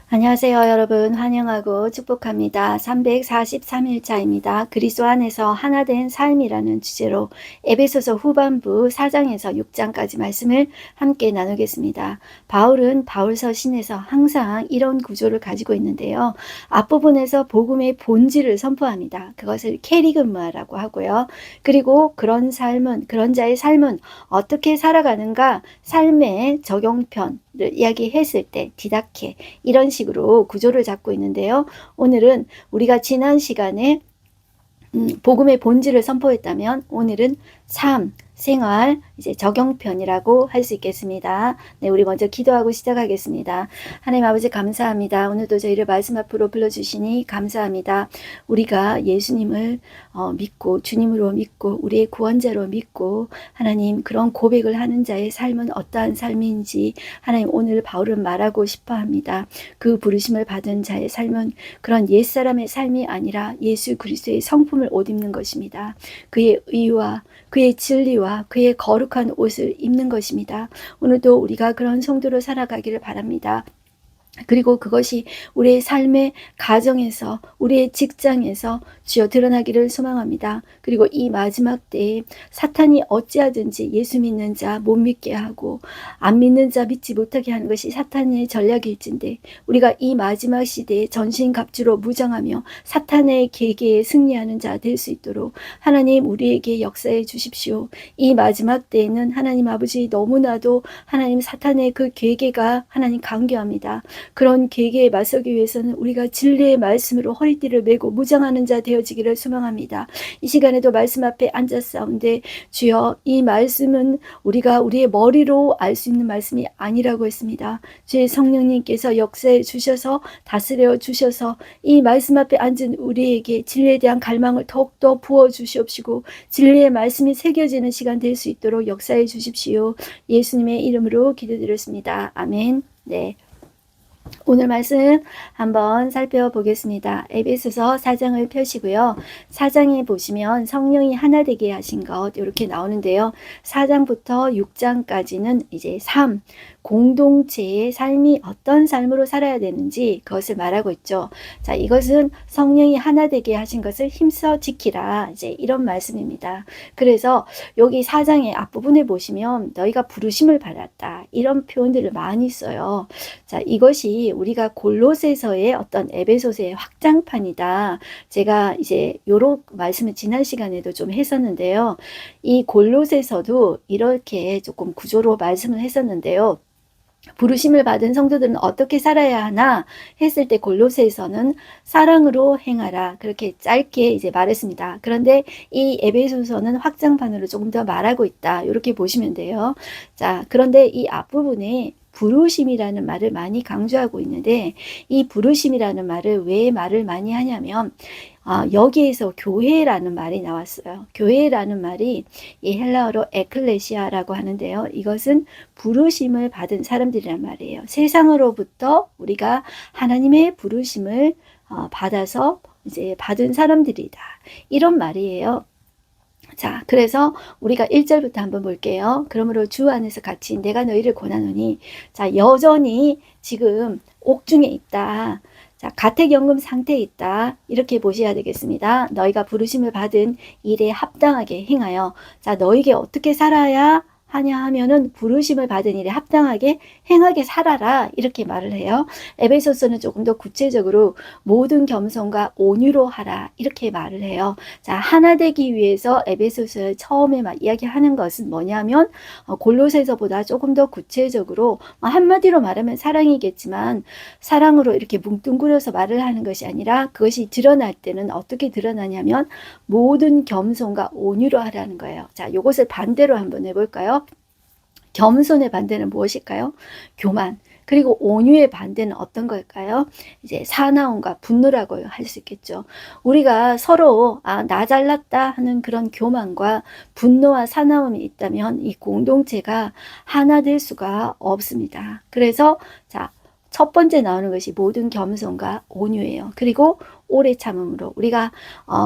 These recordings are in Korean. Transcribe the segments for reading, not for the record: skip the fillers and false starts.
안녕하세요, 여러분. 환영하고 축복합니다. 343일차입니다. 그리스도 안에서 하나된 삶이라는 주제로 에베소서 후반부 4장에서 6장까지 말씀을 함께 나누겠습니다. 바울은 바울서신에서 항상 이런 구조를 가지고 있는데요. 앞부분에서 복음의 본질을 선포합니다. 그것을 캐리그마라고 하고요. 그리고 그런 자의 삶은 어떻게 살아가는가, 삶의 적용편을 이야기했을 때 디다케, 이런 식으로 구조를 잡고 있는데요. 오늘은 우리가 지난 시간에 복음의 본질을 선포했다면 오늘은 삶, 생활, 이제 적용편이라고 할 수 있겠습니다. 네, 우리 먼저 기도하고 시작하겠습니다. 하나님 아버지 감사합니다. 오늘도 저희를 말씀 앞으로 불러주시니 감사합니다. 우리가 예수님을 믿고 주님으로 믿고 우리의 구원자로 믿고 하나님 그런 고백을 하는 자의 삶은 어떠한 삶인지 하나님 오늘 바울은 말하고 싶어합니다. 그 부르심을 받은 자의 삶은 그런 옛사람의 삶이 아니라 예수 그리스도의 성품을 옷 입는 것입니다. 그의 의와 그의 진리와 그의 거룩한 옷을 입는 것입니다. 오늘도 우리가 그런 성도로 살아가기를 바랍니다. 그리고 그것이 우리의 삶의 가정에서 우리의 직장에서 주여 드러나기를 소망합니다. 그리고 이 마지막 때에 사탄이 어찌하든지 예수 믿는 자 못 믿게 하고 안 믿는 자 믿지 못하게 하는 것이 사탄의 전략일진데 우리가 이 마지막 시대에 전신갑주로 무장하며 사탄의 계계에 승리하는 자 될 수 있도록 하나님 우리에게 역사해 주십시오. 이 마지막 때에는 하나님 아버지 너무나도 하나님 사탄의 그 계계가 하나님 강교합니다. 그런 계계에 맞서기 위해서는 우리가 진리의 말씀으로 허리띠를 메고 무장하는 자 되어지기를 소망합니다. 이 시간에도 말씀 앞에 앉았사온데 주여 이 말씀은 우리가 우리의 머리로 알 수 있는 말씀이 아니라고 했습니다. 주의 성령님께서 역사해 주셔서 다스려 주셔서 이 말씀 앞에 앉은 우리에게 진리에 대한 갈망을 더욱더 부어 주시옵시고 진리의 말씀이 새겨지는 시간 될 수 있도록 역사해 주십시오. 예수님의 이름으로 기도드렸습니다. 아멘. 네. 오늘 말씀 한번 살펴보겠습니다. 에베소서 4장을 펴시고요. 4장에 보시면 성령이 하나 되게 하신 것 이렇게 나오는데요. 4장부터 6장까지는 이제 삶, 공동체의 삶이 어떤 삶으로 살아야 되는지 그것을 말하고 있죠. 자, 이것은 성령이 하나 되게 하신 것을 힘써 지키라. 이제 이런 말씀입니다. 그래서 여기 4장의 앞부분에 보시면 너희가 부르심을 받았다. 이런 표현들을 많이 써요. 자, 이것이 우리가 골로새서의 어떤 에베소서의 확장판이다. 제가 이제 요런 말씀을 지난 시간에도 좀 했었는데요. 이 골로새서도 이렇게 조금 구조로 말씀을 했었는데요. 부르심을 받은 성도들은 어떻게 살아야 하나 했을 때 골로새에서는 사랑으로 행하라 그렇게 짧게 이제 말했습니다. 그런데 이 에베소서는 확장판으로 조금 더 말하고 있다. 이렇게 보시면 돼요. 자, 그런데 이 앞부분에 부르심이라는 말을 많이 강조하고 있는데 이 부르심이라는 말을 왜 말을 많이 하냐면 여기에서 교회라는 말이 나왔어요. 교회라는 말이 이 헬라어로 에클레시아라고 하는데요. 이것은 부르심을 받은 사람들이란 말이에요. 세상으로부터 우리가 하나님의 부르심을 받아서 이제 받은 사람들이다. 이런 말이에요. 자, 그래서 우리가 1절부터 한번 볼게요. 그러므로 주 안에서 같이 내가 너희를 권하노니 자, 여전히 지금 옥중에 있다. 자, 가택연금 상태에 있다. 이렇게 보셔야 되겠습니다. 너희가 부르심을 받은 일에 합당하게 행하여 자, 너희에게 어떻게 살아야 하냐 하면은 부르심을 받은 일에 합당하게 행하게 살아라 이렇게 말을 해요. 에베소서는 조금 더 구체적으로 모든 겸손과 온유로 하라 이렇게 말을 해요. 자, 하나 되기 위해서 에베소서의 처음에 막 이야기하는 것은 뭐냐면 골로새서보다 조금 더 구체적으로 한마디로 말하면 사랑이겠지만 사랑으로 이렇게 뭉뚱그려서 말을 하는 것이 아니라 그것이 드러날 때는 어떻게 드러나냐면 모든 겸손과 온유로 하라는 거예요. 자, 이것을 반대로 한번 해볼까요? 겸손의 반대는 무엇일까요? 교만. 그리고 온유의 반대는 어떤 걸까요? 이제 사나움과 분노라고 할 수 있겠죠. 우리가 서로 나 잘났다 하는 그런 교만과 분노와 사나움이 있다면 이 공동체가 하나 될 수가 없습니다. 그래서 자, 첫 번째 나오는 것이 모든 겸손과 온유예요. 그리고 오래 참음으로 우리가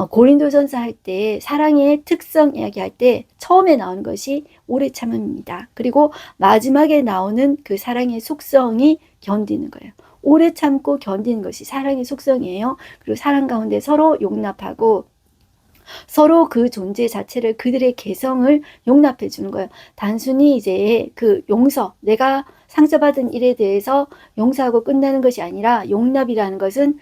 고린도전서 할 때 사랑의 특성 이야기할 때 처음에 나오는 것이 오래 참음입니다. 그리고 마지막에 나오는 그 사랑의 속성이 견디는 거예요. 오래 참고 견디는 것이 사랑의 속성이에요. 그리고 사랑 가운데 서로 용납하고 서로 그 존재 자체를 그들의 개성을 용납해 주는 거예요. 단순히 이제 그 용서, 내가 상처받은 일에 대해서 용서하고 끝나는 것이 아니라 용납이라는 것은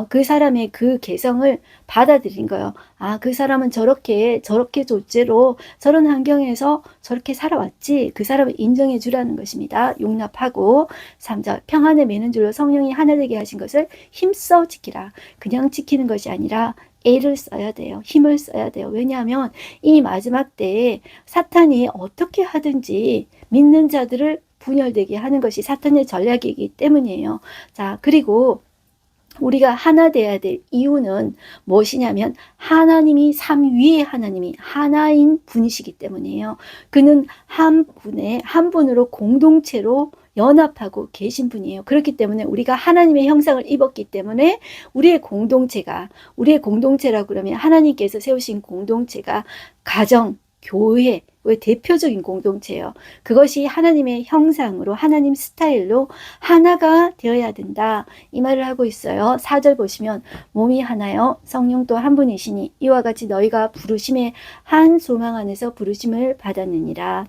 그 사람의 그 개성을 받아들인 거예요. 아, 그 사람은 저렇게 존재로 저런 환경에서 저렇게 살아왔지. 그 사람을 인정해 주라는 것입니다. 용납하고 3절 평안에 매는 줄로 성령이 하나 되게 하신 것을 힘써 지키라. 그냥 지키는 것이 아니라 애를 써야 돼요. 힘을 써야 돼요. 왜냐하면 이 마지막 때에 사탄이 어떻게 하든지 믿는 자들을 분열되게 하는 것이 사탄의 전략이기 때문이에요. 자, 그리고 우리가 하나 돼야 될 이유는 무엇이냐면 하나님이 삼위의 하나님이 하나인 분이시기 때문이에요. 그는 한 분으로 공동체로 연합하고 계신 분이에요. 그렇기 때문에 우리가 하나님의 형상을 입었기 때문에 우리의 공동체라고 그러면 하나님께서 세우신 공동체가 가정, 교회, 왜 대표적인 공동체예요. 그것이 하나님의 형상으로 하나님 스타일로 하나가 되어야 된다. 이 말을 하고 있어요. 4절 보시면 몸이 하나요 성령도 한 분이시니 이와 같이 너희가 부르심의 한 소망 안에서 부르심을 받았느니라.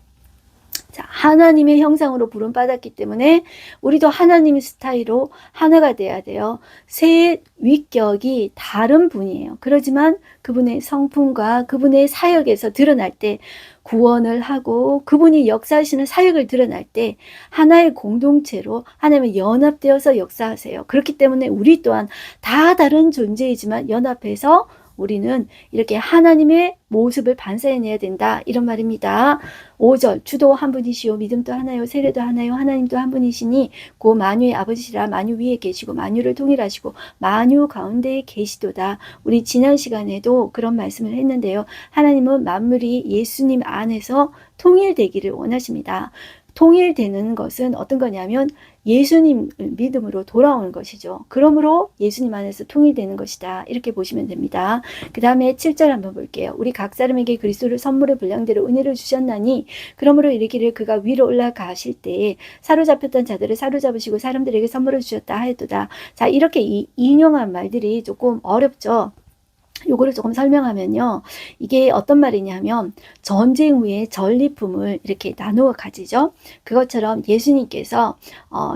자, 하나님의 형상으로 부름받았기 때문에 우리도 하나님의 스타일로 하나가 돼야 돼요. 세 위격이 다른 분이에요. 그렇지만 그분의 성품과 그분의 사역에서 드러날 때 구원을 하고 그분이 역사하시는 사역을 드러날 때 하나의 공동체로 하나님의 연합되어서 역사하세요. 그렇기 때문에 우리 또한 다 다른 존재이지만 연합해서 우리는 이렇게 하나님의 모습을 반사해내야 된다. 이런 말입니다. 5절 주도 한 분이시요 믿음도 하나요 세례도 하나요 하나님도 한 분이시니 고 만유의 아버지시라 만유 위에 계시고 만유를 통일하시고 만유 가운데에 계시도다. 우리 지난 시간에도 그런 말씀을 했는데요. 하나님은 만물이 예수님 안에서 통일되기를 원하십니다. 통일되는 것은 어떤 거냐면 예수님을 믿음으로 돌아오는 것이죠. 그러므로 예수님 안에서 통일되는 것이다. 이렇게 보시면 됩니다. 그 다음에 7절 한번 볼게요. 우리 각 사람에게 그리스도를 선물의 분량대로 은혜를 주셨나니 그러므로 이르기를 그가 위로 올라가실 때 사로잡혔던 자들을 사로잡으시고 사람들에게 선물을 주셨다 하였도다. 자, 이렇게 인용한 말들이 조금 어렵죠. 요거를 조금 설명하면요. 이게 어떤 말이냐면 전쟁 후에 전리품을 이렇게 나누어 가지죠. 그것처럼 예수님께서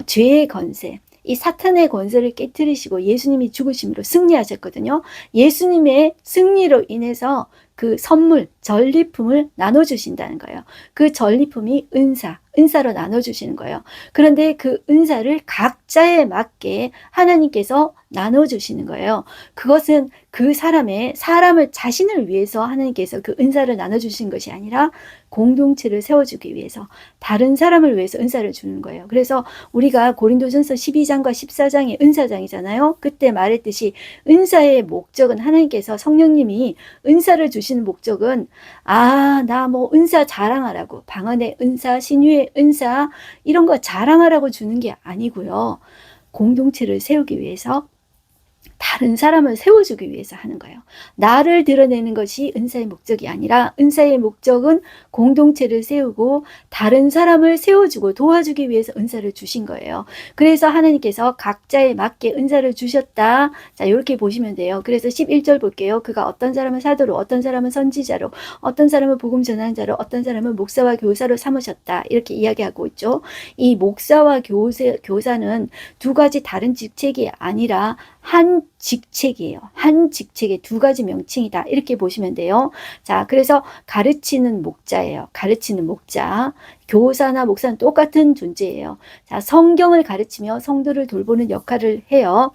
죄의 권세, 이 사탄의 권세를 깨뜨리시고 예수님이 죽으심으로 승리하셨거든요. 예수님의 승리로 인해서 그 선물, 전리품을 나눠주신다는 거예요. 그 전리품이 은사로 나눠주시는 거예요. 그런데 그 은사를 각자에 맞게 하나님께서 나눠주시는 거예요. 그것은 그 사람을 자신을 위해서 하나님께서 그 은사를 나눠주신 것이 아니라 공동체를 세워주기 위해서 다른 사람을 위해서 은사를 주는 거예요. 그래서 우리가 고린도전서 12장과 14장의 은사장이잖아요. 그때 말했듯이 은사의 목적은 하나님께서 성령님이 은사를 주시는 목적은 나 뭐 은사 자랑하라고 방언의 은사, 신유의 은사 이런 거 자랑하라고 주는 게 아니고요. 공동체를 세우기 위해서 다른 사람을 세워주기 위해서 하는 거예요. 나를 드러내는 것이 은사의 목적이 아니라 은사의 목적은 공동체를 세우고 다른 사람을 세워주고 도와주기 위해서 은사를 주신 거예요. 그래서 하나님께서 각자에 맞게 은사를 주셨다. 자, 이렇게 보시면 돼요. 그래서 11절 볼게요. 그가 어떤 사람은 사도로, 어떤 사람은 선지자로, 어떤 사람은 복음 전환자로, 어떤 사람은 목사와 교사로 삼으셨다. 이렇게 이야기하고 있죠. 이 목사와 교사는 두 가지 다른 직책이 아니라 한 직책이에요. 한 직책의 두 가지 명칭이다. 이렇게 보시면 돼요. 자, 그래서 가르치는 목자예요. 가르치는 목자. 교사나 목사는 똑같은 존재예요. 자, 성경을 가르치며 성도를 돌보는 역할을 해요.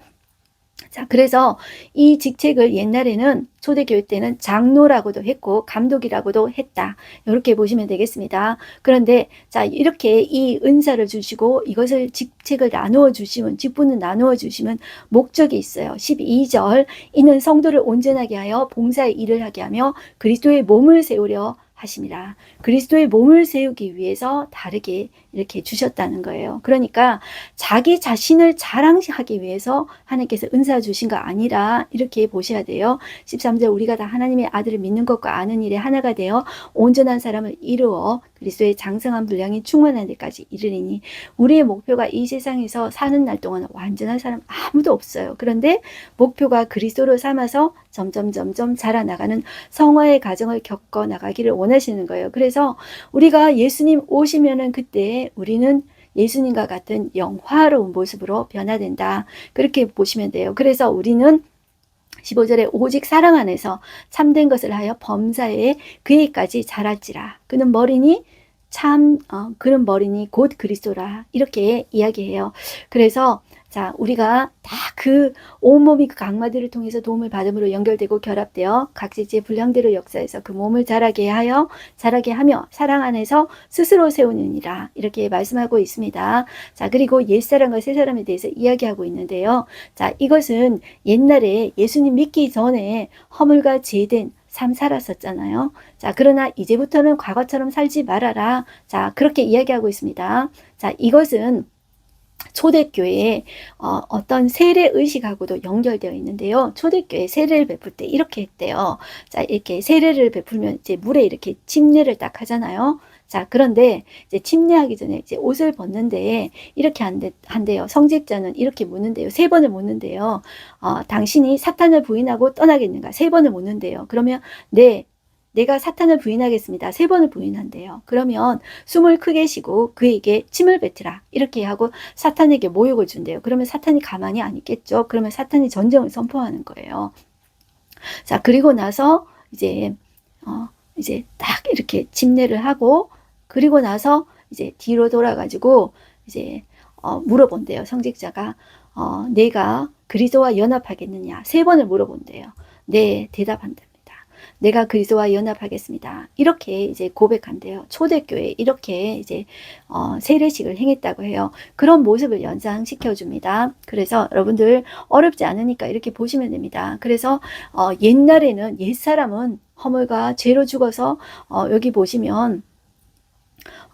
자, 그래서 이 직책을 옛날에는 초대교회 때는 장로라고도 했고 감독이라고도 했다. 이렇게 보시면 되겠습니다. 그런데 자, 이렇게 이 은사를 주시고 이것을 직책을 나누어 주시면 직분을 나누어 주시면 목적이 있어요. 12절 이는 성도를 온전하게 하여 봉사의 일을 하게 하며 그리스도의 몸을 세우려 하심이라. 그리스도의 몸을 세우기 위해서 다르게 이렇게 주셨다는 거예요. 그러니까 자기 자신을 자랑하기 위해서 하나님께서 은사 주신 거 아니라 이렇게 보셔야 돼요. 13절 우리가 다 하나님의 아들을 믿는 것과 아는 일에 하나가 되어 온전한 사람을 이루어 그리스도의 장성한 분량이 충만한 데까지 이르리니 우리의 목표가 이 세상에서 사는 날 동안 완전한 사람 아무도 없어요. 그런데 목표가 그리스도로 삼아서 점점 자라나가는 성화의 과정을 겪어 나가기를 원하시는 거예요. 그래서 우리가 예수님 오시면은 그때 우리는 예수님과 같은 영화로운 모습으로 변화된다. 그렇게 보시면 돼요. 그래서 우리는 15절에 오직 사랑 안에서 참된 것을 하여 범사에 그에까지 자랄지라. 그는 머리니 그는 머리니 곧 그리스도라. 이렇게 이야기해요. 그래서 자, 우리가 다 그 온몸이 그 각마들을 통해서 도움을 받음으로 연결되고 결합되어 각지지의 분량대로 역사해서 그 몸을 자라게 하며 사랑 안에서 스스로 세우느니라. 이렇게 말씀하고 있습니다. 자, 그리고 옛사람과 새사람에 대해서 이야기하고 있는데요. 자, 이것은 옛날에 예수님 믿기 전에 허물과 죄된 삶 살았었잖아요. 자, 그러나 이제부터는 과거처럼 살지 말아라. 자, 그렇게 이야기하고 있습니다. 자, 이것은 초대교회에 어떤 세례 의식하고도 연결되어 있는데요. 초대교회 세례를 베풀 때 이렇게 했대요. 자, 이렇게 세례를 베풀면 이제 물에 이렇게 침례를 딱 하잖아요. 자, 그런데 이제 침례하기 전에 이제 옷을 벗는데 이렇게 한대요. 성직자는 이렇게 묻는데요. 3번을 묻는데요. 당신이 사탄을 부인하고 떠나겠는가? 3번을 묻는데요. 그러면 네. 내가 사탄을 부인하겠습니다. 3번을 부인한대요. 그러면 숨을 크게 쉬고 그에게 침을 뱉으라. 이렇게 하고 사탄에게 모욕을 준대요. 그러면 사탄이 가만히 안 있겠죠. 그러면 사탄이 전쟁을 선포하는 거예요. 자, 그리고 나서 이제 딱 이렇게 침례를 하고 그리고 나서 이제 뒤로 돌아가지고 이제 물어본대요. 성직자가 내가 그리스도와 연합하겠느냐? 3번을 물어본대요. 네, 대답한다. 내가 그리스도와 연합하겠습니다. 이렇게 이제 고백한대요. 초대교회 이렇게 이제 세례식을 행했다고 해요. 그런 모습을 연상시켜 줍니다. 그래서 여러분들 어렵지 않으니까 이렇게 보시면 됩니다. 그래서 옛날에는 옛사람은 허물과 죄로 죽어서 여기 보시면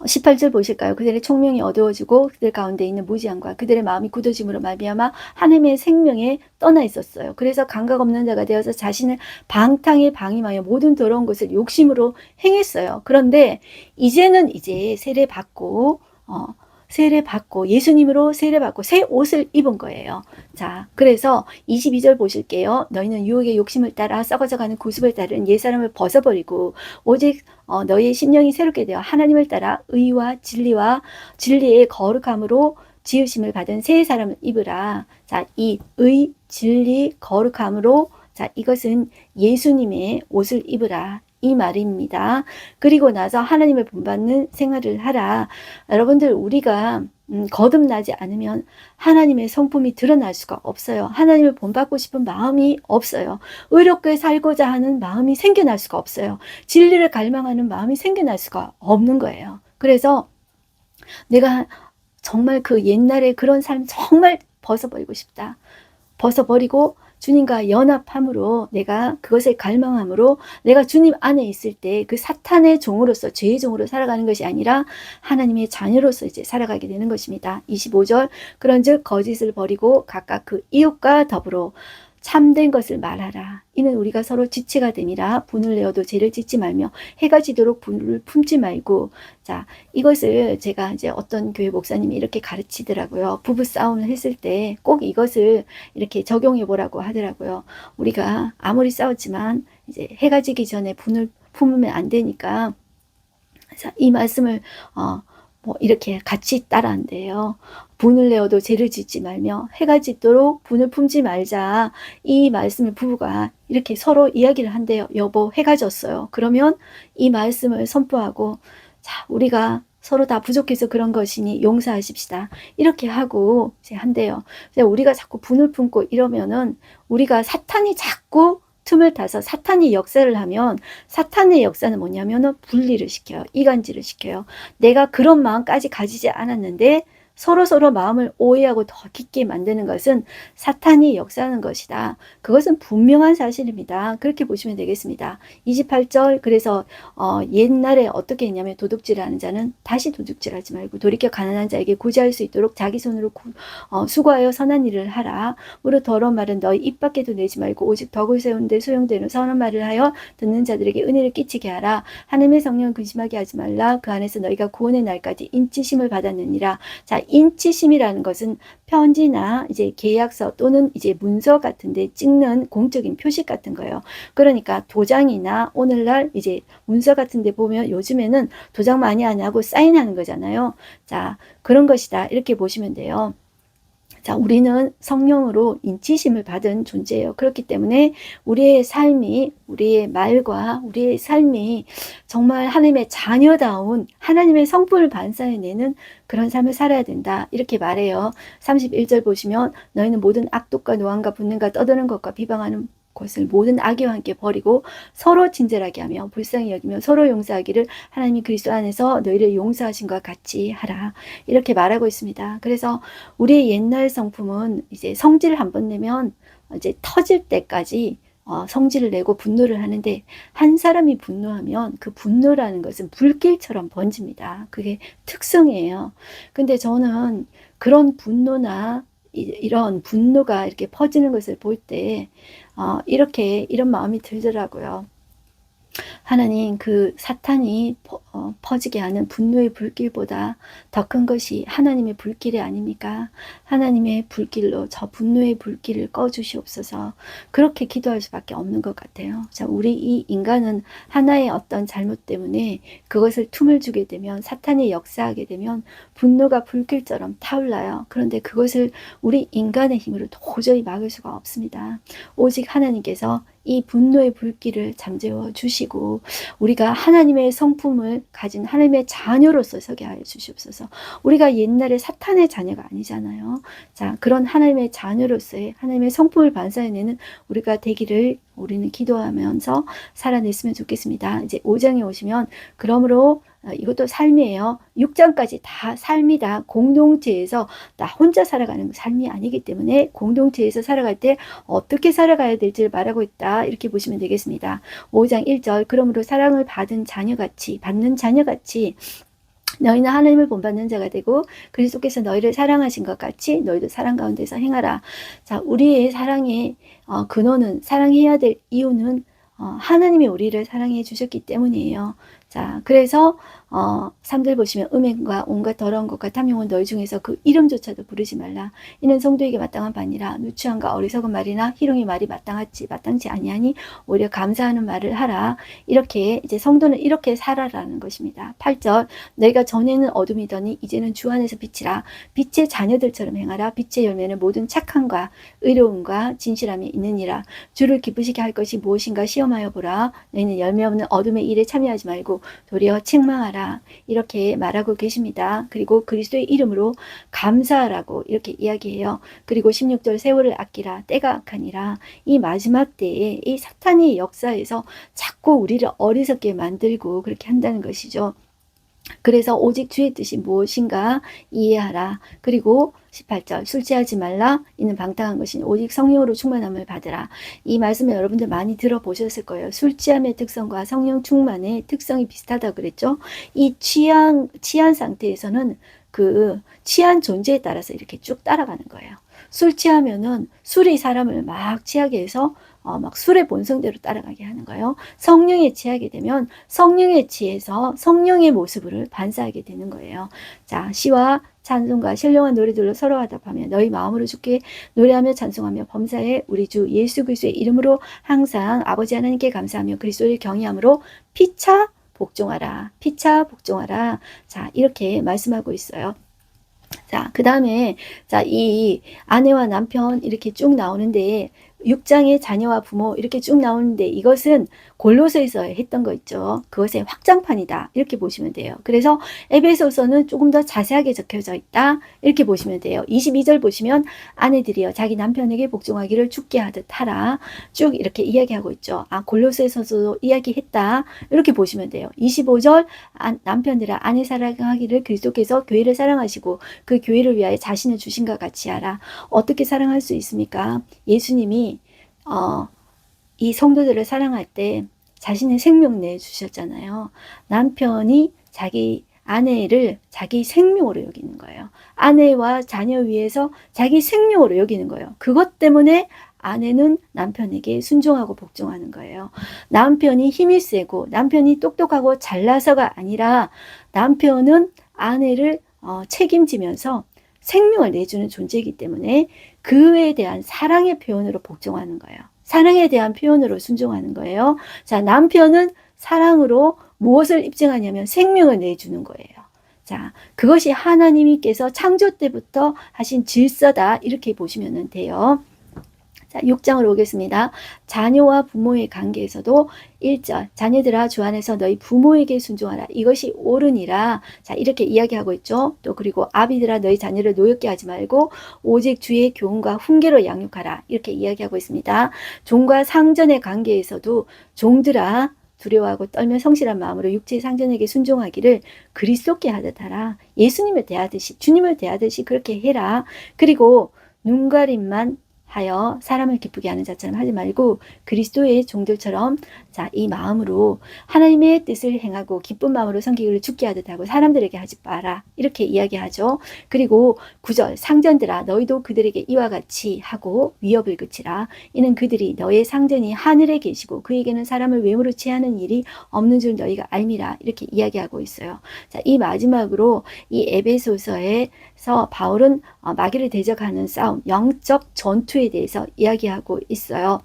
18절 보실까요? 그들의 총명이 어두워지고 그들 가운데 있는 무지함과 그들의 마음이 굳어짐으로 말미암아 하나님의 생명에 떠나 있었어요. 그래서 감각 없는 자가 되어서 자신을 방탕에 방임하여 모든 더러운 것을 욕심으로 행했어요. 그런데 이제는 이제 세례받고 예수님으로 세례받고 새 옷을 입은 거예요. 자, 그래서 22절 보실게요. 너희는 유혹의 욕심을 따라 썩어져가는 구습을 따른 옛사람을 벗어버리고 오직 너희의 심령이 새롭게 되어 하나님을 따라 의와 진리의 거룩함으로 지으심을 받은 새 사람을 입으라. 자, 이 의, 진리, 거룩함으로 자, 이것은 예수님의 옷을 입으라. 이 말입니다. 그리고 나서 하나님을 본받는 생활을 하라. 여러분들 우리가 거듭나지 않으면 하나님의 성품이 드러날 수가 없어요. 하나님을 본받고 싶은 마음이 없어요. 의롭게 살고자 하는 마음이 생겨날 수가 없어요. 진리를 갈망하는 마음이 생겨날 수가 없는 거예요. 그래서 내가 정말 그 옛날에 그런 삶 정말 벗어버리고 싶다. 벗어버리고 주님과 연합함으로 내가 그것을 갈망함으로 내가 주님 안에 있을 때 그 사탄의 종으로서 죄의 종으로 살아가는 것이 아니라 하나님의 자녀로서 이제 살아가게 되는 것입니다. 25절 그런즉 거짓을 버리고 각각 그 이웃과 더불어 참된 것을 말하라. 이는 우리가 서로 지체가 됨이라. 분을 내어도 죄를 짓지 말며 해가 지도록 분을 품지 말고. 자, 이것을 제가 이제 어떤 교회 목사님이 이렇게 가르치더라고요. 부부 싸움을 했을 때 꼭 이것을 이렇게 적용해 보라고 하더라고요. 우리가 아무리 싸웠지만 이제 해가 지기 전에 분을 품으면 안 되니까. 자, 이 말씀을 이렇게 같이 따라한대요. 분을 내어도 죄를 짓지 말며 해가 짓도록 분을 품지 말자. 이 말씀을 부부가 이렇게 서로 이야기를 한대요. 여보, 해가 졌어요. 그러면 이 말씀을 선포하고 자, 우리가 서로 다 부족해서 그런 것이니 용서하십시다. 이렇게 하고 이제 한대요. 우리가 자꾸 분을 품고 이러면은 우리가 사탄이 자꾸 틈을 타서 사탄이 역사를 하면 사탄의 역사는 뭐냐면은 분리를 시켜요. 이간질을 시켜요. 내가 그런 마음까지 가지지 않았는데 서로 마음을 오해하고 더 깊게 만드는 것은 사탄이 역사하는 것이다. 그것은 분명한 사실입니다. 그렇게 보시면 되겠습니다. 28절 그래서 옛날에 어떻게 했냐면 도둑질하는 자는 다시 도둑질하지 말고 돌이켜 가난한 자에게 구제할 수 있도록 자기 손으로 수고하여 선한 일을 하라. 무릇 더러운 말은 너희 입 밖에도 내지 말고 오직 덕을 세운 데 소용되는 선한 말을 하여 듣는 자들에게 은혜를 끼치게 하라. 하나님의 성령을 근심하게 하지 말라. 그 안에서 너희가 구원의 날까지 인치심을 받았느니라. 자, 인치심이라는 것은 편지나 이제 계약서 또는 이제 문서 같은데 찍는 공적인 표식 같은 거예요. 그러니까 도장이나 오늘날 이제 문서 같은데 보면 요즘에는 도장 많이 안 하고 사인하는 거잖아요. 자, 그런 것이다. 이렇게 보시면 돼요. 자, 우리는 성령으로 인치심을 받은 존재예요. 그렇기 때문에 우리의 삶이, 우리의 말과 우리의 삶이 정말 하나님의 자녀다운 하나님의 성품을 반사해내는 그런 삶을 살아야 된다. 이렇게 말해요. 31절 보시면 너희는 모든 악독과 노함과 분능과 떠드는 것과 비방하는 것을 모든 악의와 함께 버리고 서로 친절하게 하며 불쌍히 여기며 서로 용서하기를 하나님이 그리스도 안에서 너희를 용서하신 것 같이 하라. 이렇게 말하고 있습니다. 그래서 우리의 옛날 성품은 이제 성질을 한번 내면 이제 터질 때까지 성질을 내고 분노를 하는데 한 사람이 분노하면 그 분노라는 것은 불길처럼 번집니다. 그게 특성이에요. 근데 저는 그런 분노나 이런 분노가 이렇게 퍼지는 것을 볼 때 이렇게 이런 마음이 들더라고요. 하나님, 그 사탄이 퍼지게 하는 분노의 불길보다 더 큰 것이 하나님의 불길이 아닙니까? 하나님의 불길로 저 분노의 불길을 꺼주시옵소서. 그렇게 기도할 수밖에 없는 것 같아요. 자, 우리 이 인간은 하나의 어떤 잘못 때문에 그것을 틈을 주게 되면 사탄이 역사하게 되면 분노가 불길처럼 타올라요. 그런데 그것을 우리 인간의 힘으로 도저히 막을 수가 없습니다. 오직 하나님께서 이 분노의 불길을 잠재워 주시고 우리가 하나님의 성품을 가진 하나님의 자녀로서 서게 하여 주시옵소서. 우리가 옛날에 사탄의 자녀가 아니잖아요. 자, 그런 하나님의 자녀로서의 하나님의 성품을 반사해내는 우리가 되기를 우리는 기도하면서 살아냈으면 좋겠습니다. 이제 5장에 오시면 그러므로 이것도 삶이에요. 6장까지 다 삶이다. 공동체에서 나 혼자 살아가는 삶이 아니기 때문에 공동체에서 살아갈 때 어떻게 살아가야 될지를 말하고 있다. 이렇게 보시면 되겠습니다. 5장 1절 그러므로 사랑을 받는 자녀같이 너희는 하나님을 본받는 자가 되고 그리스도께서 너희를 사랑하신 것 같이 너희도 사랑 가운데서 행하라. 자, 우리의 사랑의 근원은 사랑해야 될 이유는 하나님이 우리를 사랑해 주셨기 때문이에요. 자, 그래서 3절 보시면 음행과 온갖 더러운 것과 탐욕은 너희 중에서 그 이름조차도 부르지 말라. 이는 성도에게 마땅한 바니라. 누추함과 어리석은 말이나 희롱의 말이 마땅치 아니하니 오히려 감사하는 말을 하라. 이렇게 이제 성도는 이렇게 살아라는 것입니다. 8절 너희가 전에는 어둠이더니 이제는 주 안에서 빛이라. 빛의 자녀들처럼 행하라. 빛의 열매는 모든 착함과 의로움과 진실함이 있느니라. 주를 기쁘시게 할 것이 무엇인가 시험하여 보라. 너희는 열매 없는 어둠의 일에 참여하지 말고 도리어 책망하라. 이렇게 말하고 계십니다. 그리고 그리스도의 이름으로 감사하라고 이렇게 이야기해요. 그리고 16절 세월을 아끼라. 때가 악하니라. 이 마지막 때에 이 사탄의 역사에서 자꾸 우리를 어리석게 만들고 그렇게 한다는 것이죠. 그래서 오직 주의 뜻이 무엇인가 이해하라. 그리고 18절 술 취하지 말라. 이는 방탕한 것이니 오직 성령으로 충만함을 받으라. 이 말씀을 여러분들 많이 들어보셨을 거예요. 술 취함의 특성과 성령 충만의 특성이 비슷하다고 그랬죠. 이 취한 상태에서는 그 취한 존재에 따라서 이렇게 쭉 따라가는 거예요. 술 취하면은 술이 사람을 막 취하게 해서 막 술의 본성대로 따라가게 하는 거예요. 성령에 취하게 되면 성령에 취해서 성령의 모습을 반사하게 되는 거예요. 자, 시와 찬송과 신령한 노래들로 서로 화답하며 너희 마음으로 주께 노래하며 찬송하며 범사에 우리 주 예수 그리스도의 이름으로 항상 아버지 하나님께 감사하며 그리스도를 경외함으로 피차 복종하라. 자, 이렇게 말씀하고 있어요. 자, 그 다음에 자, 이 아내와 남편 이렇게 쭉 나오는데 6장의 자녀와 부모 이렇게 쭉 나오는데 이것은 골로새에서 했던 거 있죠. 그것의 확장판이다. 이렇게 보시면 돼요. 그래서 에베소서는 조금 더 자세하게 적혀져 있다. 이렇게 보시면 돼요. 22절 보시면 아내들이여 자기 남편에게 복종하기를 죽게 하듯 하라. 쭉 이렇게 이야기하고 있죠. 골로새서도 이야기했다. 이렇게 보시면 돼요. 25절 남편들아 아내 사랑하기를 그리스도께서 교회를 사랑하시고 그 교회를 위하여 자신을 주신 것 같이 하라. 어떻게 사랑할 수 있습니까? 예수님이 이 성도들을 사랑할 때 자신의 생명 내주셨잖아요. 남편이 자기 아내를 자기 생명으로 여기는 거예요. 아내와 자녀 위해서 자기 생명으로 여기는 거예요. 그것 때문에 아내는 남편에게 순종하고 복종하는 거예요. 남편이 힘이 세고 남편이 똑똑하고 잘나서가 아니라 남편은 아내를 책임지면서 생명을 내주는 존재이기 때문에 그에 대한 사랑의 표현으로 복종하는 거예요. 사랑에 대한 표현으로 순종하는 거예요. 자, 남편은 사랑으로 무엇을 입증하냐면 생명을 내주는 거예요. 자, 그것이 하나님께서 창조 때부터 하신 질서다. 이렇게 보시면 돼요. 자, 6장으로 오겠습니다. 자녀와 부모의 관계에서도 1절 자녀들아 주 안에서 너희 부모에게 순종하라. 이것이 옳으니라. 자, 이렇게 이야기하고 있죠. 또 그리고 아비들아 너희 자녀를 노엽게 하지 말고 오직 주의 교훈과 훈계로 양육하라. 이렇게 이야기하고 있습니다. 종과 상전의 관계에서도 종들아 두려워하고 떨며 성실한 마음으로 육체의 상전에게 순종하기를 그리스도께 하듯 하라. 예수님을 대하듯이 주님을 대하듯이 그렇게 해라. 그리고 눈가림만 하여 사람을 기쁘게 하는 자처럼 하지 말고 그리스도의 종들처럼 자, 이 마음으로 하나님의 뜻을 행하고 기쁜 마음으로 섬기기를 죽게 하듯 하고 사람들에게 하지 마라. 이렇게 이야기하죠. 그리고 9절 상전들아 너희도 그들에게 이와 같이 하고 위협을 그치라. 이는 그들이 너의 상전이 하늘에 계시고 그에게는 사람을 외모로 취하는 일이 없는 줄 너희가 알미라. 이렇게 이야기하고 있어요. 자, 이 마지막으로 이 에베소서에서 바울은 마귀를 대적하는 싸움, 영적 전투에 대해서 이야기하고 있어요.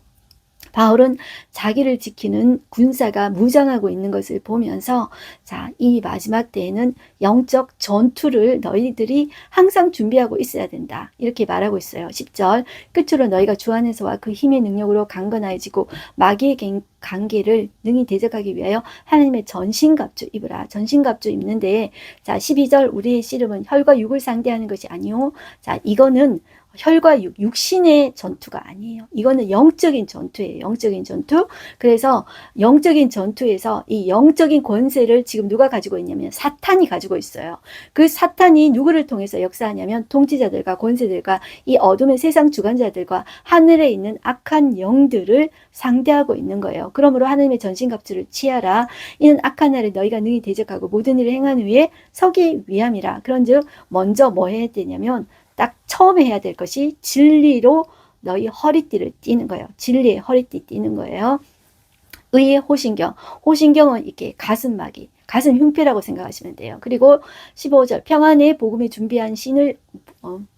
바울은 자기를 지키는 군사가 무장하고 있는 것을 보면서 자, 이 마지막 때에는 영적 전투를 너희들이 항상 준비하고 있어야 된다. 이렇게 말하고 있어요. 10절 끝으로 너희가 주 안에서와 그 힘의 능력으로 강건해지고 마귀의 관계를 능히 대적하기 위하여 하나님의 전신갑주 입으라. 전신갑주 입는데 자, 12절 우리의 씨름은 혈과 육을 상대하는 것이 아니요. 자, 이거는 혈과 육신의 전투가 아니에요. 이거는 영적인 전투예요. 영적인 전투. 그래서 영적인 전투에서 이 영적인 권세를 지금 누가 가지고 있냐면 사탄이 가지고 있어요. 그 사탄이 누구를 통해서 역사하냐면 통치자들과 권세들과 이 어둠의 세상 주관자들과 하늘에 있는 악한 영들을 상대하고 있는 거예요. 그러므로 하나님의 전신갑주를 취하라. 이는 악한 날에 너희가 능히 대적하고 모든 일을 행한 후에 서기 위함이라. 그런즉 먼저 뭐 해야 되냐면 딱 처음에 해야 될 것이 진리로 너희 허리띠를 띠는 거예요. 진리의 허리띠 띠는 거예요. 의의 호신경. 호신경은 이렇게 가슴막이, 가슴 흉패라고 생각하시면 돼요. 그리고 15절 평안에 복음에 준비한 신을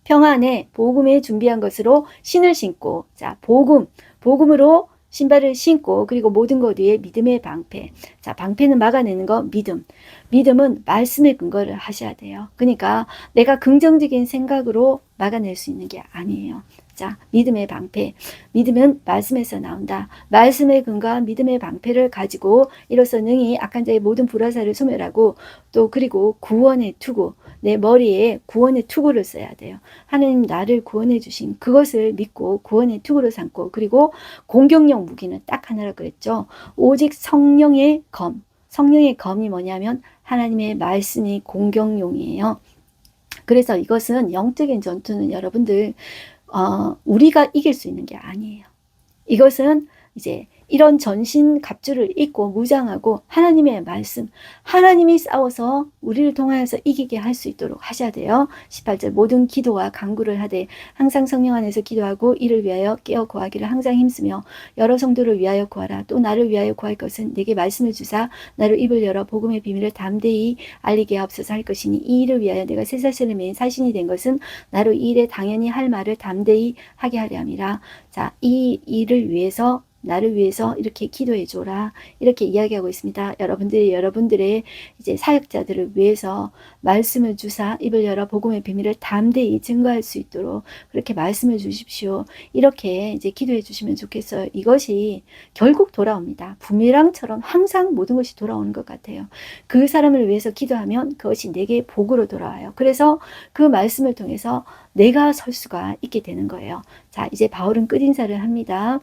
평안에 복음에 준비한 것으로 신을 신고 자 복음으로 신발을 신고 그리고 모든 것 위에 믿음의 방패. 자, 방패는 막아내는 거 믿음. 믿음은 말씀에 근거를 하셔야 돼요. 그러니까 내가 긍정적인 생각으로 막아낼 수 있는 게 아니에요. 자, 믿음의 방패. 믿음은 말씀에서 나온다. 말씀에 근거한 믿음의 방패를 가지고 이로써 능히 악한 자의 모든 불화살을 소멸하고 또 그리고 구원의 투구. 내 머리에 구원의 투구를 써야 돼요. 하나님 나를 구원해 주신 그것을 믿고 구원의 투구를 삼고 그리고 공격용 무기는 딱 하나라고 그랬죠. 오직 성령의 검. 성령의 검이 뭐냐면 하나님의 말씀이 공격용이에요. 그래서 이것은 영적인 전투는 여러분들 우리가 이길 수 있는 게 아니에요. 이것은 이제 이런 전신 갑주를 입고 무장하고 하나님의 말씀, 하나님이 싸워서 우리를 통하여서 이기게 할 수 있도록 하셔야 돼요. 18절 모든 기도와 간구를 하되 항상 성령 안에서 기도하고 이를 위하여 깨어 구하기를 항상 힘쓰며 여러 성도를 위하여 구하라. 또 나를 위하여 구할 것은 내게 말씀을 주사 나를 입을 열어 복음의 비밀을 담대히 알리게 하옵소서 할 것이니 이 일을 위하여 내가 쇠사슬에 매인 사신이 된 것은 나로 이 일에 당연히 할 말을 담대히 하게 하려 함이라. 자, 이 일을 위해서 나를 위해서 이렇게 기도해 줘라. 이렇게 이야기하고 있습니다. 여러분들이 여러분들의 이제 사역자들을 위해서 말씀을 주사 입을 열어 복음의 비밀을 담대히 증거할 수 있도록 그렇게 말씀을 주십시오. 이렇게 이제 기도해 주시면 좋겠어요. 이것이 결국 돌아옵니다. 부메랑처럼 항상 모든 것이 돌아오는 것 같아요. 그 사람을 위해서 기도하면 그것이 내게 복으로 돌아와요. 그래서 그 말씀을 통해서 내가 설 수가 있게 되는 거예요. 자, 이제 바울은 끝인사를 합니다.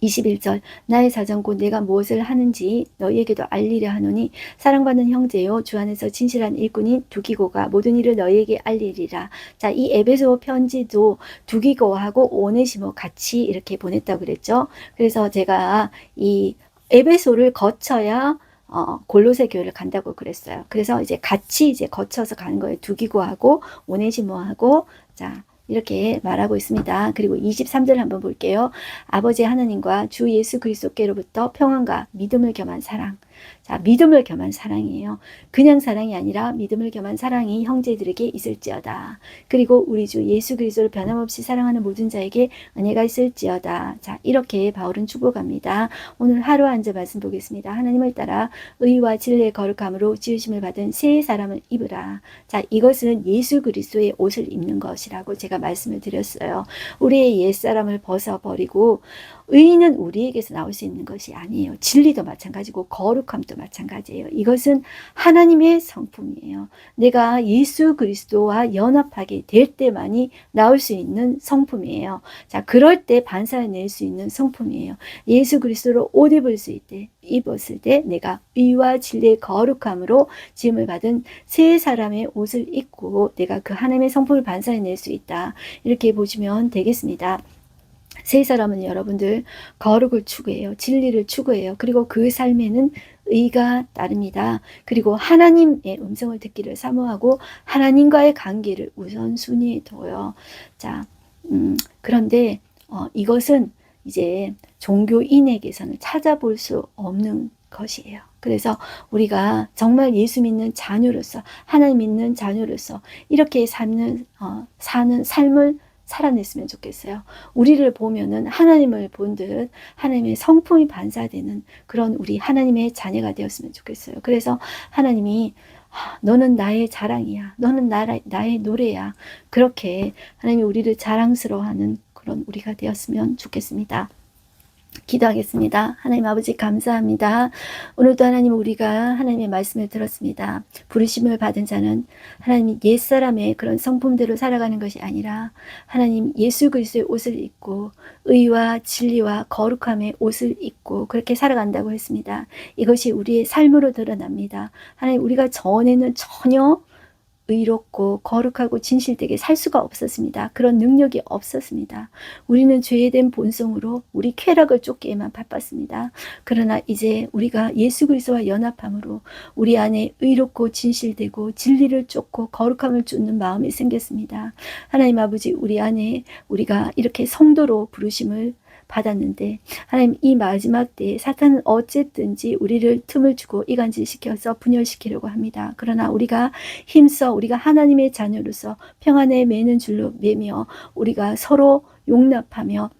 21절 나의 사정 곧 내가 무엇을 하는지 너희에게도 알리려 하노니 사랑받는 형제요 주 안에서 진실한 일꾼인 두기고가 모든 일을 너희에게 알리리라. 자, 이 에베소 편지도 두기고하고 오네시모 같이 이렇게 보냈다고 그랬죠. 그래서 제가 이 에베소를 거쳐야 골로새 교회를 간다고 그랬어요. 그래서 이제 같이 이제 거쳐서 가는 거예요. 두기고하고 오네시모하고. 자, 이렇게 말하고 있습니다. 그리고 23절 한번 볼게요. 아버지 하나님과 주 예수 그리스도께로부터 평안과 믿음을 겸한 사랑. 자, 믿음을 겸한 사랑이에요. 그냥 사랑이 아니라 믿음을 겸한 사랑이 형제들에게 있을지어다. 그리고 우리 주 예수 그리스도를 변함없이 사랑하는 모든 자에게 은혜가 있을지어다. 자, 이렇게 바울은 축복합니다. 오늘 하루 앉아 말씀 보겠습니다. 하나님을 따라 의와 진리의 거룩함으로 지으심을 받은 새 사람을 입으라. 자, 이것은 예수 그리스도의 옷을 입는 것이라고 제가 말씀을 드렸어요. 우리의 옛사람을 벗어버리고 의는 우리에게서 나올 수 있는 것이 아니에요. 진리도 마찬가지고 거룩함도 마찬가지예요. 이것은 하나님의 성품이에요. 내가 예수 그리스도와 연합하게 될 때만이 나올 수 있는 성품이에요. 자, 그럴 때 반사해 낼 수 있는 성품이에요. 예수 그리스도로 옷 입었을 때 내가 의와 진리의 거룩함으로 지음을 받은 새 사람의 옷을 입고 내가 그 하나님의 성품을 반사해 낼 수 있다. 이렇게 보시면 되겠습니다. 새 사람은 여러분들 거룩을 추구해요. 진리를 추구해요. 그리고 그 삶에는 의가 따릅니다. 그리고 하나님의 음성을 듣기를 사모하고 하나님과의 관계를 우선순위에 둬요. 자, 그런데 이것은 이제 종교인에게서는 찾아볼 수 없는 것이에요. 그래서 우리가 정말 예수 믿는 자녀로서 하나님 믿는 자녀로서 이렇게 사는 삶을 살아냈으면 좋겠어요. 우리를 보면은 하나님을 본 듯 하나님의 성품이 반사되는 그런 우리 하나님의 자녀가 되었으면 좋겠어요. 그래서 하나님이 너는 나의 자랑이야. 너는 나의 노래야. 그렇게 하나님이 우리를 자랑스러워하는 그런 우리가 되었으면 좋겠습니다. 기도하겠습니다. 하나님 아버지 감사합니다. 오늘도 하나님 우리가 하나님의 말씀을 들었습니다. 부르심을 받은 자는 하나님 옛사람의 그런 성품대로 살아가는 것이 아니라 하나님 예수 그리스도의 옷을 입고 의와 진리와 거룩함의 옷을 입고 그렇게 살아간다고 했습니다. 이것이 우리의 삶으로 드러납니다. 하나님 우리가 전에는 전혀 의롭고 거룩하고 진실되게 살 수가 없었습니다. 그런 능력이 없었습니다. 우리는 죄된 본성으로 우리 쾌락을 쫓기에만 바빴습니다. 그러나 이제 우리가 예수 그리스도와 연합함으로 우리 안에 의롭고 진실되고 진리를 쫓고 거룩함을 쫓는 마음이 생겼습니다. 하나님 아버지 우리 안에 우리가 이렇게 성도로 부르심을 받았는데 하나님 이 마지막 때에 사탄은 어쨌든지 우리를 틈을 주고 이간질시켜서 분열시키려고 합니다. 그러나 우리가 힘써 우리가 하나님의 자녀로서 평안에 매는 줄로 매며 우리가 서로 용납하며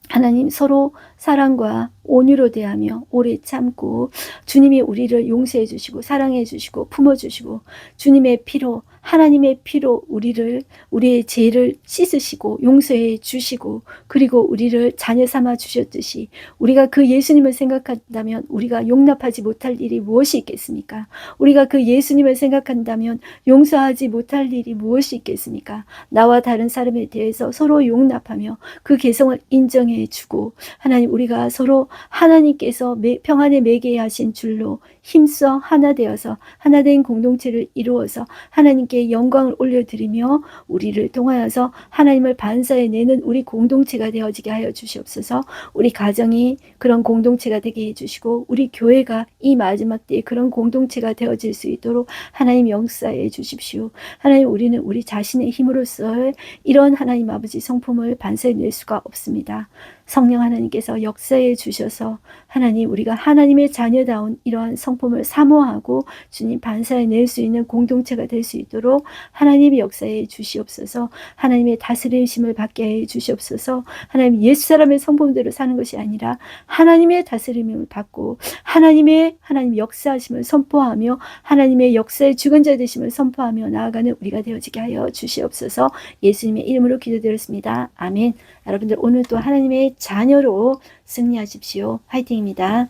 하나님 서로 사랑과 온유로 대하며 오래 참고 주님이 우리를 용서해 주시고 사랑해 주시고 품어 주시고 주님의 피로 하나님의 피로 우리의 죄를 씻으시고 용서해 주시고 그리고 우리를 자녀 삼아 주셨듯이 우리가 그 예수님을 생각한다면 우리가 용납하지 못할 일이 무엇이 있겠습니까? 우리가 그 예수님을 생각한다면 용서하지 못할 일이 무엇이 있겠습니까? 나와 다른 사람에 대해서 서로 용납하며 그 개성을 인정해 주고 하나님 우리가 서로 하나님께서 평안에 매게 하신 줄로 힘써 하나 되어서 하나된 공동체를 이루어서 하나님께 영광을 올려드리며 우리를 통하여서 하나님을 반사해내는 우리 공동체가 되어지게 하여 주시옵소서. 우리 가정이 그런 공동체가 되게 해주시고 우리 교회가 이 마지막 때에 그런 공동체가 되어질 수 있도록 하나님 역사해 주십시오. 하나님 우리는 우리 자신의 힘으로써 이런 하나님 아버지 성품을 반사해낼 수가 없습니다. 성령 하나님께서 역사해 주셔서 하나님 우리가 하나님의 자녀다운 이러한 성품을 사모하고 주님 반사해낼 수 있는 공동체가 될 수 있도록 있도록 하나님의 역사에 주시옵소서. 하나님의 다스리심을 받게 해 주시옵소서. 하나님 옛사람의 성품대로 사는 것이 아니라 하나님의 다스림을 받고 하나님 역사하심을 선포하며 하나님의 역사의 주관자 되심을 선포하며 나아가는 우리가 되어지게 하여 주시옵소서. 예수님의 이름으로 기도드렸습니다. 아멘. 여러분들 오늘도 하나님의 자녀로 승리하십시오. 화이팅입니다.